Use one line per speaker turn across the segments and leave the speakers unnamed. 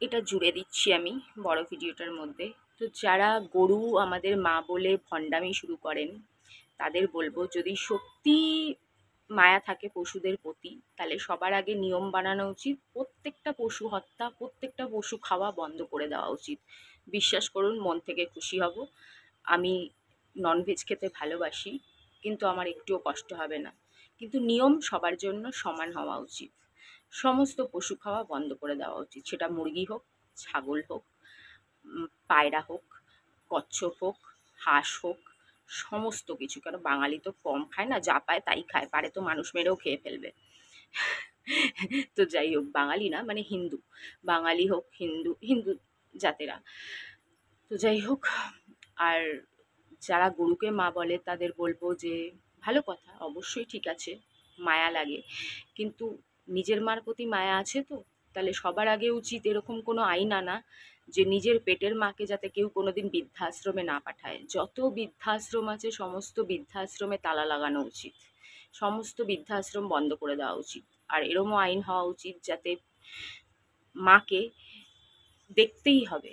এটা জুড়ে দিচ্ছি আমি বড় ভিডিওটার মধ্যে। তো যারা গরু আমাদের মা বলে ভণ্ডামি শুরু করেন, তাদের বলবো, যদি সত্যি মায়া থাকে পশুদের প্রতি, তাহলে সবার আগে নিয়ম বানানো উচিত, প্রত্যেকটা পশু হত্যা, প্রত্যেকটা পশু খাওয়া বন্ধ করে দেওয়া উচিত। বিশ্বাস করুন, মন থেকে খুশি হব। আমি ননভেজ খেতে ভালোবাসি, কিন্তু আমার একটুও কষ্ট হবে না। কিন্তু নিয়ম সবার জন্য সমান হওয়া উচিত। সমস্ত পশু খাওয়া বন্ধ করে দেওয়া উচিত, সেটা মুরগি হোক, ছাগল হোক, পায়রা হোক, কচ্ছপ হোক, হাঁস হোক, সমস্ত কিছু। কেন বাঙালি তো কম খায় না, যা পায় তাই খায়, পারে তো মানুষ মেরেও খেয়ে ফেলবে। তো যাই হোক, বাঙালি না মানে হিন্দু, বাঙালি হোক, হিন্দু হিন্দু জাতেরা। তো যাই হোক, আর যারা গরুকে মা বলে তাদের বলবো যে ভালো কথা, অবশ্যই ঠিক আছে, মায়া লাগে, কিন্তু নিজের মার প্রতি মায়া আছে তো? তাহলে সবার আগে উচিত এরকম কোনো আইন আনা যে নিজের পেটের মাকে যাতে কেউ কোনোদিন বৃদ্ধাশ্রমে না পাঠায়। যত বৃদ্ধাশ্রম আছে সমস্ত বৃদ্ধাশ্রমে তালা লাগানো উচিত, সমস্ত বৃদ্ধাশ্রম বন্ধ করে দেওয়া উচিত। আর এরমও আইন হওয়া উচিত যাতে মাকে দেখতেই হবে,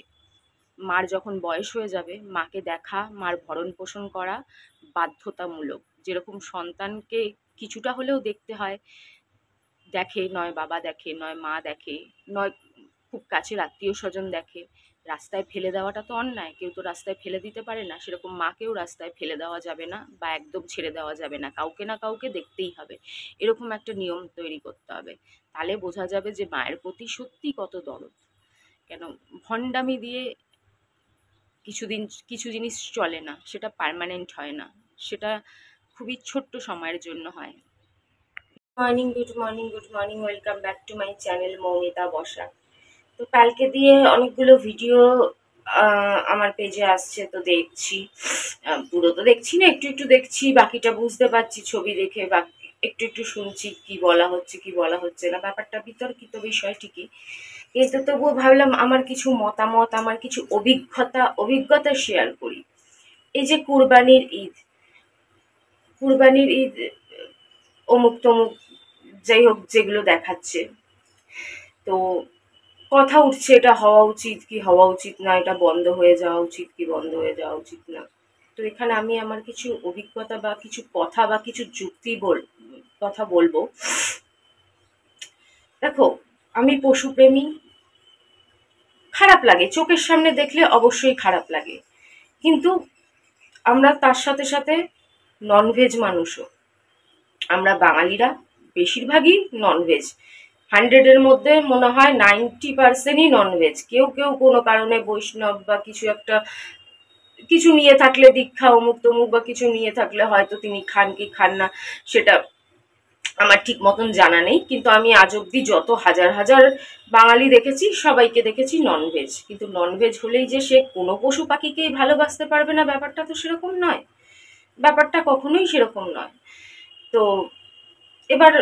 মার যখন বয়স হয়ে যাবে মাকে দেখা, মার ভরণ পোষণ করা বাধ্যতামূলক। যেরকম সন্তানকে কিছুটা হলেও দেখতে হয়, দেখে, নয় বাবা দেখে, নয় মা দেখে, নয় খুব কাছের আত্মীয় স্বজন দেখে, রাস্তায় ফেলে দেওয়াটা তো অন্যায়, কেউ তো রাস্তায় ফেলে দিতে পারে না, সেরকম মাকেও রাস্তায় ফেলে দেওয়া যাবে না বা একদম ছেড়ে দেওয়া যাবে না, কাউকে না কাউকে দেখতেই হবে। এরকম একটা নিয়ম তৈরি করতে হবে, তাহলে বোঝা যাবে যে মায়ের প্রতি সত্যি কত দরদ। কেন ভণ্ডামি দিয়ে কিছুদিন কিছু জিনিস চলে না, সেটা পার্মানেন্ট হয় না, সেটা খুবই ছোট্ট সময়ের জন্য হয়। Morning, good morning, good morning, welcome back to my channel Moumita বসা। তো কালকে দিয়ে অনেকগুলো ভিডিও আমার পেজে আসছে, তো দেখছি। পুরো তো দেখছি না, একটু একটু দেখছি, বাকিটা বুঝতে পারছি ছবি দেখে, বা একটু একটু শুনছি কি বলা হচ্ছে কি বলা হচ্ছে না। ব্যাপারটা বিতর্কিত বিষয় ঠিকই, কিন্তু তবুও ভাবলাম আমার কিছু মতামত, আমার কিছু অভিজ্ঞতা শেয়ার করি। এই যে কুরবানির ঈদ অমুক তমুক, যাই হোক, যেগুলো দেখাচ্ছে, তো কথা উঠছে এটা হওয়া উচিত কি হওয়া উচিত না, এটা বন্ধ হয়ে যাওয়া উচিত কি বন্ধ হয়ে যাওয়া উচিত না। তো এখানে আমি আমার কিছু অভিজ্ঞতা বা কিছু কথা বা কিছু কথা বলবো। দেখো, আমি পশুপ্রেমী, খারাপ লাগে চোখের সামনে দেখলে, অবশ্যই খারাপ লাগে, কিন্তু আমরা তার সাথে সাথে ননভেজ মানুষও, আমরা বাঙালিরা বেশিরভাগই ননভেজ। 100-এর মধ্যে মনে হয় 90%ই ননভেজ। কেউ কেউ কোনো কারণে বৈষ্ণব বা কিছু একটা কিছু নিয়ে থাকলে, দীক্ষা অমুক তমুক বা কিছু নিয়ে থাকলে হয়তো তিনি খান কি খান না, সেটা আমার ঠিক মতন জানা নেই। কিন্তু আমি আজ অব্দি যত হাজার হাজার বাঙালি দেখেছি, সবাইকে দেখেছি ননভেজ। কিন্তু ননভেজ হলেই যে সে কোনো পশু পাখিকেই ভালোবাসতে পারবে না, ব্যাপারটা তো সেরকম নয়, ব্যাপারটা কখনোই সেরকম নয়। তো এবার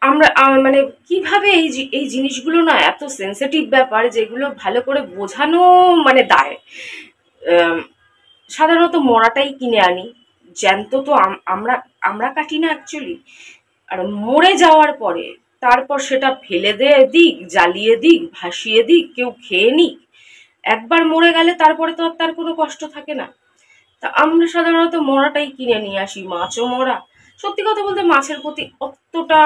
আমরা মানে কিভাবে এই জিনিসগুলো না এত সেন্সিটিভ ব্যাপার, যেগুলো ভালো করে বোঝানো মানে দায়। সাধারণত মরাটাই কিনে আনি, জ্যান্ত তো আমরা আমরা কাটি না অ্যাকচুয়ালি। আর মরে যাওয়ার পরে তারপর সেটা ফেলে দিক, জ্বালিয়ে দিক, ভাসিয়ে দিক, কেউ খেয়ে নিক, একবার মরে গেলে তারপরে তো আর তার কোনো কষ্ট থাকে না। তা আমরা সাধারণত মরাটাই কিনে নিয়ে আসি, মাছও মরা। সত্যি কথা বলতে মাছের প্রতি অতটা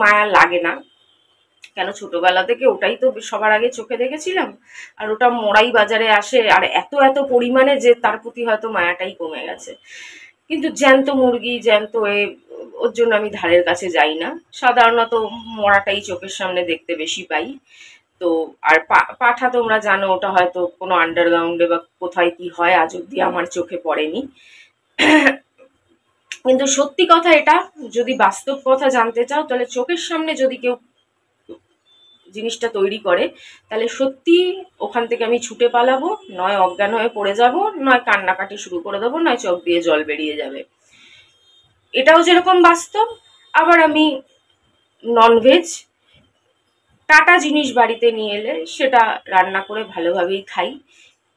মায়া লাগে না, কেন ছোটবেলা থেকে ওটাই তো সবার আগে চোখে দেখেছিলাম, আর ওটা মরাই বাজারে আসে, আর এত এত পরিমাণে যে তার প্রতি হয়তো মায়াটাই কমে গেছে। কিন্তু জ্যান্ত মুরগি, জ্যান্ত ওর জন্য আমি ধারের কাছে যাই না, সাধারণত মরাটাই চোখের সামনে দেখতে বেশি পাই। তো আর পাঠা তোমরা জানো, ওটা হয়তো কোনো আন্ডারগ্রাউন্ডে বা কোথায় কি হয় আজ অব্দি আমার চোখে পড়েনি। কিন্তু সত্যি কথা এটা, যদি বাস্তব কথা জানতে চাও, তাহলে চোখের সামনে যদি কেউ জিনিসটা তৈরি করে, তাহলে সত্যি ওখান থেকে আমি ছুটে পালাবো, নয় অজ্ঞান হয়ে পড়ে যাব, নয় কান্নাকাটি শুরু করে দেবো, নয় চোখ দিয়ে জল বেরিয়ে যাবে। এটাও যেরকম বাস্তব, আবার আমি ননভেজ কাটা জিনিস বাড়িতে নিয়ে এলে সেটা রান্না করে ভালোভাবেই খাই,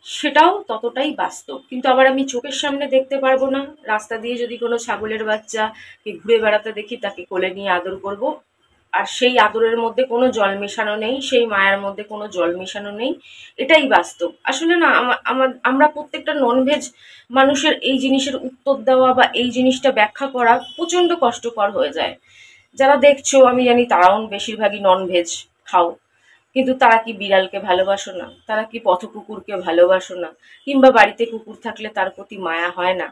সেটাও ততটাই বাস্তব। কিন্তু আবার আমি চোখের সামনে দেখতে পারবো না, রাস্তা দিয়ে যদি কোনো ছাগলের বাচ্চা কে ঘুরে বেড়াতে দেখি, তাকে কোলে নিয়ে আদর করব, আর সেই আদরের মধ্যে কোনো জল মেশানো নেই, সেই মায়ের মধ্যে কোনো জল মেশানো নেই, এটাই বাস্তব। আসলে না আমরা প্রত্যেকটা ননভেজ মানুষের এই জিনিসের উত্তর দেওয়া বা এই জিনিসটা ব্যাখ্যা করা প্রচন্ড কষ্টকর হয়ে যায়। যারা দেখছো আমি জানি তারাও বেশিরভাগই ননভেজ খাও, কিন্তু তারা কি বিড়ালকে ভালোবাসো না? তারা কি পথ কুকুরকে ভালোবাসো না? কিংবা বাড়িতে কুকুর থাকলে তার প্রতি মায়া হয় না?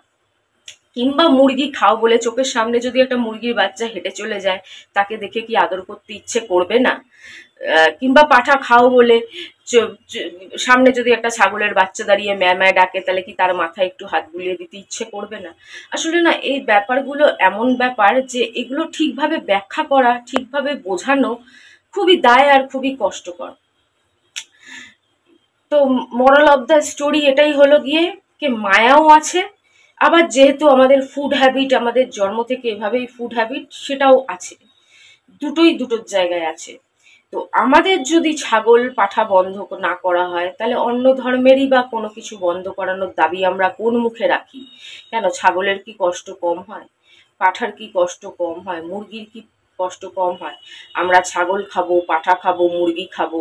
কিংবা মুরগি খাও বলে চোখের সামনে যদি একটা মুরগির বাচ্চা হেঁটে চলে যায়, তাকে দেখে কি আদর করতে ইচ্ছে করবে না? কিংবা পাঠা খাও বলে সামনে যদি একটা ছাগলের বাচ্চা দাঁড়িয়ে ম্যায় ম্যায় ডাকে, তাহলে কি তার মাথায় একটু হাত বুলিয়ে দিতে ইচ্ছে করবে না? আসলে না, এই ব্যাপারগুলো এমন ব্যাপার যে এগুলো ঠিকভাবে ব্যাখ্যা করা, ঠিকভাবে বোঝানো খুবই দায় আর খুবই কষ্টকর। তো মোরাল অফ দ্য স্টোরি এটাই হলো গিয়ে যে মায়াও আছে, আবার যেহেতু আমাদের ফুড হ্যাবিট, আমাদের জন্ম থেকে এভাবেই ফুড হ্যাবিট, সেটাও আছে। দুটোর জায়গায় আছে। তো আমাদের যদি ছাগল পাঠা বন্ধ না করা হয়, তাহলে অন্য ধর্মেরই বা কোনো কিছু বন্ধ করানোর দাবি আমরা কোন মুখে রাখি? কেন ছাগলের কি কষ্ট কম হয়? পাঠার কি কষ্ট কম হয়? মুরগির কি কষ্ট কম হয়? আমরা ছাগল খাবো, পাঠা খাবো, মুরগি খাবো,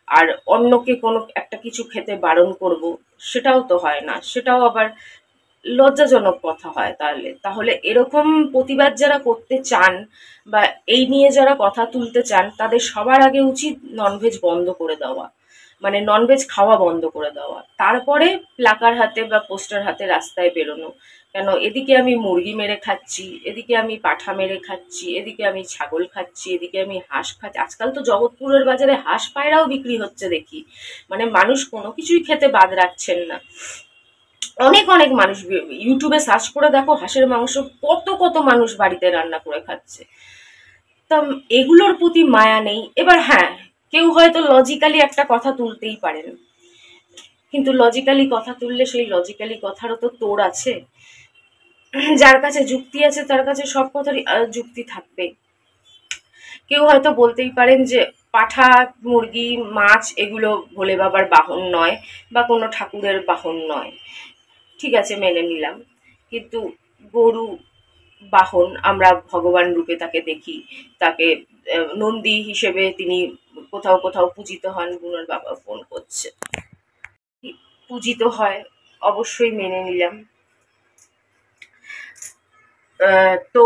আর অন্যকে কোনো একটা কিছু খেতে বারণ করব, সেটাও তো হয় না। সেটাও আবার লজ্জাজনক কথা হয়। তাহলে এরকম প্রতিবাদ যারা করতে চান বা এই নিয়ে যারা কথা তুলতে চান, তাদের সবার আগে উচিত ননভেজ বন্ধ করে দেওয়া, মানে ননভেজ খাওয়া বন্ধ করে দেওয়া, তারপরে প্লাকার হাতে বা পোস্টার হাতে রাস্তায় বেরোনো। কেন এদিকে আমি মুরগি মেরে খাচ্ছি, এদিকে আমি পাঠা মেরে খাচ্ছি, এদিকে আমি ছাগল খাচ্ছি, এদিকে আমি হাঁস খাচ্ছি। আজকাল তো জগৎপুরের বাজারে হাঁস পায়রাও বিক্রি হচ্ছে দেখি। মানে মানুষ কোনো কিছুই খেতে বাদ রাখছেন না। অনেক অনেক মানুষ ইউটিউবে সার্চ করে দেখো, হাঁসের মাংস কত কত মানুষ বাড়িতে রান্না করে খাচ্ছে। তা এগুলোর প্রতি মায়া নেই। এবার হ্যাঁ, কেউ হয়তো লজিক্যালি একটা কথা তুলতেই পারেন, কিন্তু লজিক্যালি কথা তুললে সেই লজিক্যালি কথারও তো তোড় আছে। যার কাছে যুক্তি আছে তার কাছে সব কথারই যুক্তি থাকবে। কেউ হয়তো বলতেই পারেন যে পাঠা, মুরগি, মাছ এগুলো ভোলে বাবার বাহন নয় বা কোনো ঠাকুরের বাহন নয়। ঠিক আছে, মেনে নিলাম। কিন্তু গরু বাহন, আমরা ভগবান রূপে তাকে দেখি, তাকে নন্দী হিসেবে তিনি কোথাও কোথাও পূজিত হন। গুণর বাবা ফোন করছে, পূজিত হয়, অবশ্যই মেনে নিলাম। তো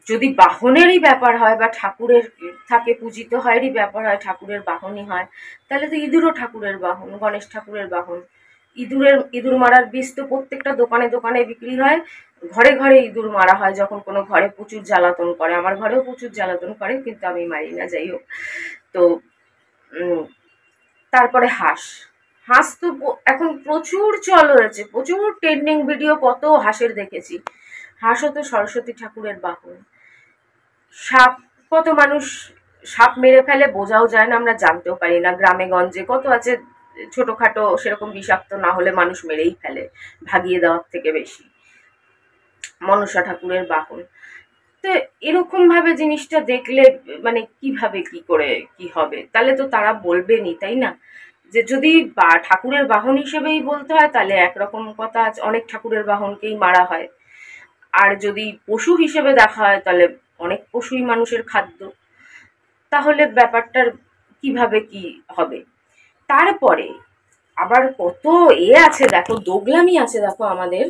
যদি বাহনেরই ব্যাপার হয় বা ঠাকুরের থাকে পূজিত হয়েরই ব্যাপার হয়, ঠাকুরের বাহনই হয়, তাহলে তো ইঁদুরও ঠাকুরের বাহন, গণেশ ঠাকুরের বাহন। ইঁদুর মারার বীজ তো প্রত্যেকটা দোকানে দোকানে বিক্রি হয়। ঘরে ঘরে ইঁদুর মারা হয় যখন কোনো ঘরে প্রচুর জ্বালাতন করে। আমার ঘরেও প্রচুর জ্বালাতন করে, কিন্তু আমি মারি না, যাই হোক। তো তারপরে হাঁস। হাঁস তো এখন প্রচুর চল হয়েছে, প্রচুর ট্রেন্ডিং ভিডিও কত হাঁসের দেখেছি। হাঁসও তো সরস্বতী ঠাকুরের বাহন। সাপ, কত মানুষ সাপ মেরে ফেলে, বোঝাও যায় না, আমরা জানতেও পারি না। গ্রামে গঞ্জে কত আছে ছোটখাটো, সেরকম বিষাক্ত না হলে মানুষ মেরেই ফেলে, ভাগিয়ে দেওয়ার থেকে বেশি। মনসা ঠাকুরের বাহন। তো এরকম ভাবে জিনিসটা দেখলে মানে কিভাবে কি করে কি হবে? তাহলে তো তারা বলবেনই, তাই না? যে যদি ঠাকুরের বাহন হিসেবেই বলতে হয়, তাহলে একরকম কথা আছে, অনেক ঠাকুরের বাহনকেই মারা হয়। আর যদি পশু হিসেবে দেখা হয়, তাহলে অনেক পশুই মানুষের খাদ্য। তাহলে ব্যাপারটার কিভাবে কি হবে? তারপরে আবার কত আছে দেখো, দোগলামি আছে দেখো, আমাদের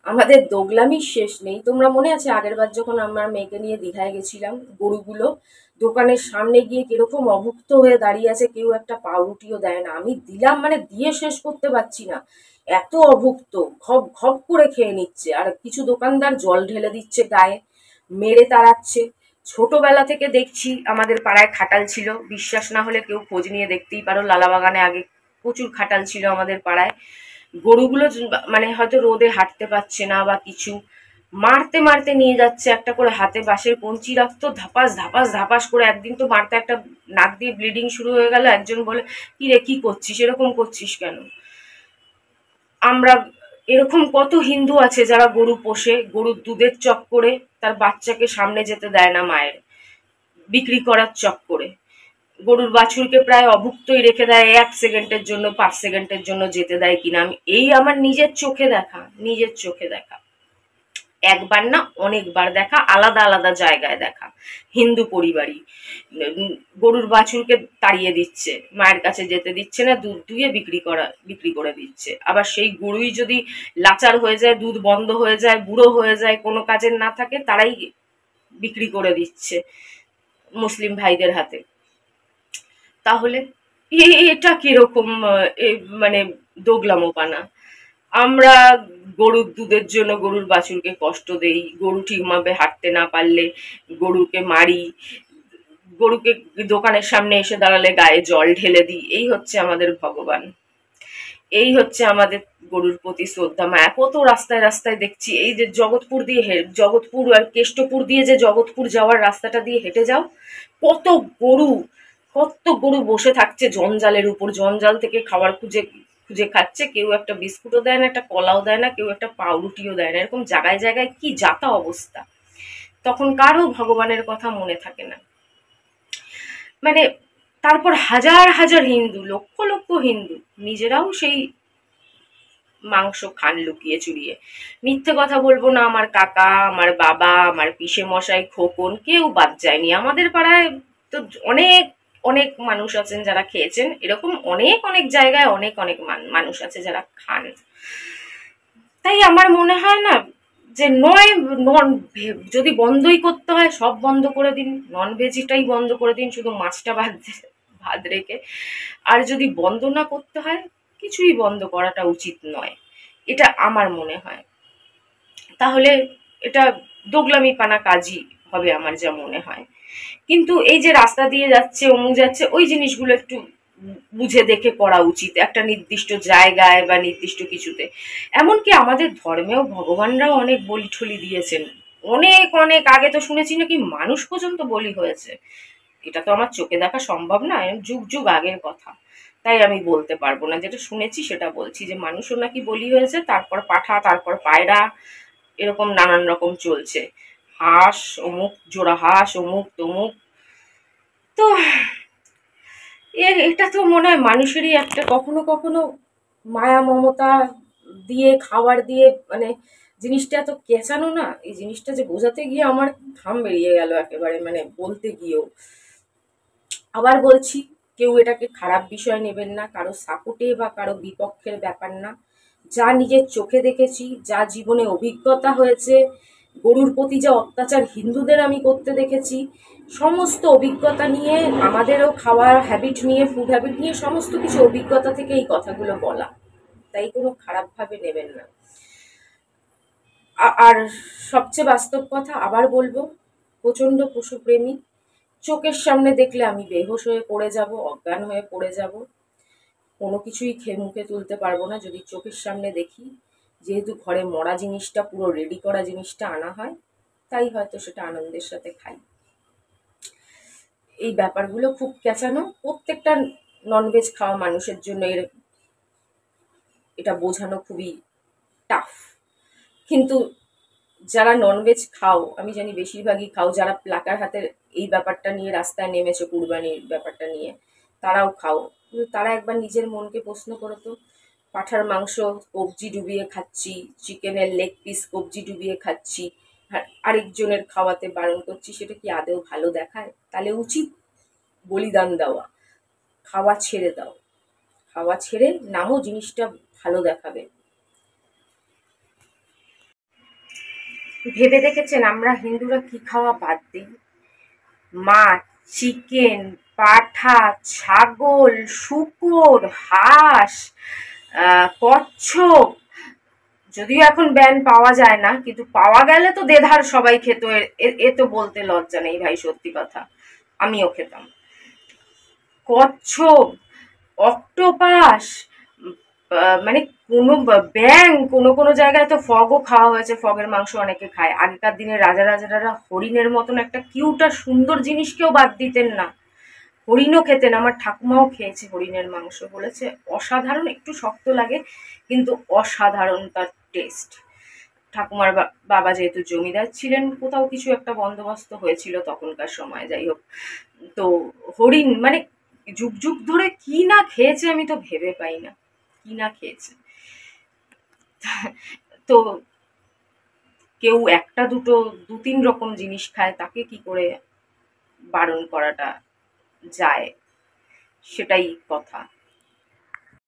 আমাদের দোগলামির শেষ নেই। তোমরা মনে আছে আগের বার যখন আমরা মেয়েকে নিয়ে দীঘায় গেছিলাম, গরুগুলো দোকানের সামনে গিয়ে কিরকম অভুক্ত হয়ে দাঁড়িয়ে আছে, কেউ একটা পাউরুটিও দেয় না। আমি দিলাম, মানে দিয়ে শেষ করতে পারছি না, এত অভুক্ত, ঘপ ঘপ করে খেয়ে নিচ্ছে। আর কিছু দোকানদার জল ঢেলে দিচ্ছে গায়ে, মেরে তাড়াচ্ছে। ছোটবেলা থেকে দেখছি, আমাদের পাড়ায় খাটাল ছিল, বিশ্বাস না হলে কেউ খোঁজ নিয়ে দেখতেই পারো, লালাবাগানে আগে প্রচুর খাটাল ছিল আমাদের পাড়ায়। গরুগুলো মানে হয়তো রোদে হাঁটতে পারছে না বা কিছু, মারতে মারতে নিয়ে যাচ্ছে, একটা করে হাতে বাঁশের কঞ্চি রাখতো, ধাপাস ধাপাস ধাপাস করে। একদিন তো মারতে একটা নাক দিয়ে ব্লিডিং শুরু হয়ে গেল। একজন বলে, কি রে কি করছিস, এরকম করছিস কেন? আমরা এরকম কত হিন্দু আছে যারা গরু পোষে, গরুর দুধের চক্করে তার বাচ্চাকে সামনে যেতে দেয় না মায়ের, বিক্রি করার চক্করে গরুর বাছুরকে প্রায় অভুক্তই রেখে দেয়, 1 সেকেন্ডের জন্য 5 সেকেন্ডের জন্য যেতে দেয় কিনা। আমি এই আমার নিজের চোখে দেখা। একবার না অনেকবার দেখা, আলাদা আলাদা জায়গায় দেখা। হিন্দু পরিবারই গরুর বাছুরকে তাড়িয়ে দিচ্ছে, মায়ের কাছে যেতে দিচ্ছে না, দুধ দুয়ে বিক্রি করে দিচ্ছে। আবার সেই গরুই যদি লাচার হয়ে যায়, দুধ বন্ধ হয়ে যায়, বুড়ো হয়ে যায়, কোনো কাজের না থাকে, তারাই বিক্রি করে দিচ্ছে মুসলিম ভাইদের হাতে। তাহলে এটা কিরকম মানে দোগলামোপানা। আমরা গরুর দুধের জন্য গরুর বাছুরকে কষ্ট দেই, গরু ঠিকভাবে হাঁটতে না পারলে গরুকে মারি, গরুকে দোকানের সামনে এসে দাঁড়ালে গায়ে জল ঢেলে দিই। এই হচ্ছে আমাদের ভগবান, এই হচ্ছে আমাদের গরুর প্রতি শ্রদ্ধা মায়া। কত রাস্তায় রাস্তায় দেখছি, এই যে জগৎপুর আর কেষ্টপুর দিয়ে যে জগৎপুর যাওয়ার রাস্তাটা দিয়ে হেঁটে যাও, কত গরু, কত গরু বসে থাকছে জঞ্জালের উপর, জঞ্জাল থেকে খাবার খুঁজে খুঁজে খাচ্ছে। কেউ একটা বিস্কুটও দেয় না, একটা কলাও দেয় না, কেউ একটা পাউরুটিও দেয় না। এরকম জায়গায় জায়গায় কি যাতা অবস্থা, তখন কারো ভগবানের কথা মনে থাকে না। মানে তারপর হাজার হাজার হিন্দু, লক্ষ লক্ষ হিন্দু নিজেরাও সেই মাংস খান লুকিয়ে চুরিয়ে। মিথ্যে কথা বলবো না, আমার কাকা, আমার বাবা, আমার পিসে মশাই, খোকন, কেউ বাদ যায়নি। আমাদের পাড়ায় তো অনেক অনেক মানুষ আছেন যারা খেয়েছেন, এরকম অনেক অনেক জায়গায় অনেক অনেক মানুষ আছে যারা খান। তাই আমার মনে হয় না যে নয়, নন যদি বন্ধই করতে হয় সব বন্ধ করে দিন, নন ভেজিটাই বন্ধ করে দিন, শুধু মাছটা বাদ রেখে। আর যদি বন্ধ না করতে হয়, কিছুই বন্ধ করাটা উচিত নয়, এটা আমার মনে হয়। তাহলে এটা দোগলামি পানা কাজই হবে আমার যা মনে হয়। কিন্তু এই যে রাস্তা দিয়ে যাচ্ছে, অমুক যাচ্ছে, ওই জিনিসগুলো একটু বুঝে দেখে করা উচিত একটা নির্দিষ্ট জায়গায় বা নির্দিষ্ট কিছুতে। এমনকি আমাদের ধর্মেও ভগবানরাও অনেক বলি ঠলি দিয়েছেন। অনেক অনেক আগে তো শুনেছি নাকি মানুষ পর্যন্ত বলি হয়েছে। এটা তো আমার চোখে দেখা সম্ভব না, যুগ যুগ আগের কথা, তাই আমি বলতে পারবো না। যেটা শুনেছি সেটা বলছি, যে মানুষও নাকি বলি হয়েছে, তারপর পাঠা, তারপর পায়রা, এরকম নানান রকম চলছে। হাঁস অমুক, জোড়া হাঁস অমুক তমুক। তো এটা তো মনে হয় মানুষেরই একটা কখনো কখনো মায়া মমতা দিয়ে খাবার দিয়ে, মানে জিনিসটা এত কেঁচানো না, এই জিনিসটা যে বোঝাতে গিয়ে আমার ঘাম বেরিয়ে গেল একেবারে, মানে বলতে গিয়েও। আবার বলছি, কেউ এটাকে খারাপ বিষয় নেবেন না, কারো সাপোর্টে বা কারো বিপক্ষের ব্যাপার না। যা নিজের চোখে দেখেছি, যা জীবনে অভিজ্ঞতা হয়েছে, গরুর প্রতি যা অত্যাচার হিন্দুদের আমি করতে দেখেছি, সমস্ত অভিজ্ঞতা নিয়ে, আমাদেরও খাওয়ার হ্যাবিট নিয়ে, ফুড হ্যাবিট নিয়ে, সমস্ত কিছু অভিজ্ঞতা থেকে এই কথাগুলো বলা। তাই কোনো খারাপভাবে নেবেন না। আর সবচেয়ে বাস্তব কথা আবার বলবো, প্রচণ্ড পশুপ্রেমী। চোখের সামনে দেখলে আমি বেহুশ হয়ে পড়ে যাব, অজ্ঞান হয়ে পড়ে যাব, কোনো কিছুই খেয়ে মুখে তুলতে পারবো না যদি চোখের সামনে দেখি। যেহেতু ঘরে মরা জিনিসটা, পুরো রেডি করা জিনিসটা আনা হয়, তাই হয়তো সেটা আনন্দের সাথে খাই। এই ব্যাপারগুলো খুব ক্যাঁচানো, প্রত্যেকটা ননভেজ খাওয়া মানুষের জন্য এটা বোঝানো খুবই টাফ। কিন্তু যারা ননভেজ খাও, আমি জানি বেশিরভাগই খাও, যারা প্লাকার হাতের এই ব্যাপারটা নিয়ে রাস্তায় নেমেছে, কুরবানির ব্যাপারটা নিয়ে, তারাও খাও। কিন্তু তারা একবার নিজের মনকে প্রশ্ন করো তো, পাঁঠার মাংস কবজি ডুবিয়ে খাচ্ছি, চিকেনের লেগ পিস কবজি ডুবিয়ে খাচ্ছি, আর আরেকজনের খাওয়াতে বারণ করছি, সেটা কি আদৌ ভালো দেখায়? তাহলে উচিত বলিদান দেওয়া, খাওয়া ছেড়ে দাও, খাওয়া ছেড়ে নামও, জিনিসটা ভালো দেখাবে। ভেবে দেখেছেন আমরা হিন্দুরা কি খাওয়া বাদ দিই? মাছ, চিকেন, পাঠা, ছাগল, শূকর, হাঁস, কচ্ছপ, যদিও এখন ব্যান পাওয়া যায় না, কিন্তু পাওয়া গেলে তো দেধার সবাই খেত। এ তো বলতে লজ্জা নেই ভাই, সত্যি কথা, আমিও খেতাম। কচ্ছপ, অক্টোপাস, মানে কোনো ব্যাং, কোনো কোনো জায়গায় তো ফগও খাওয়া হয়েছে, ফগের মাংস অনেকে খায়। আগেকার দিনে রাজা রাজারা হরিণের মতন একটা কিউট আর সুন্দর জিনিসকেও বাদ দিতেন না, হরিণও খেতেন। আমার ঠাকুমাও খেয়েছে হরিণের মাংস, বলেছে অসাধারণ, একটু শক্ত লাগে কিন্তু অসাধারণ তার টেস্ট। ঠাকুমার বাবা যেহেতু জমিদার ছিলেন, কোথাও কিছু একটা বন্দোবস্ত হয়েছিল তখনকার সময়, যাই হোক। তো হরিণ মানে যুগ যুগ ধরে কি না খেয়েছে আমি তো ভেবে পাই না, কি না খেয়েছে। তো কেউ একটা দুটো দু তিন রকম জিনিস খায়, তাকে কি করে বারণ করাটা যায়, সেটাই কথা।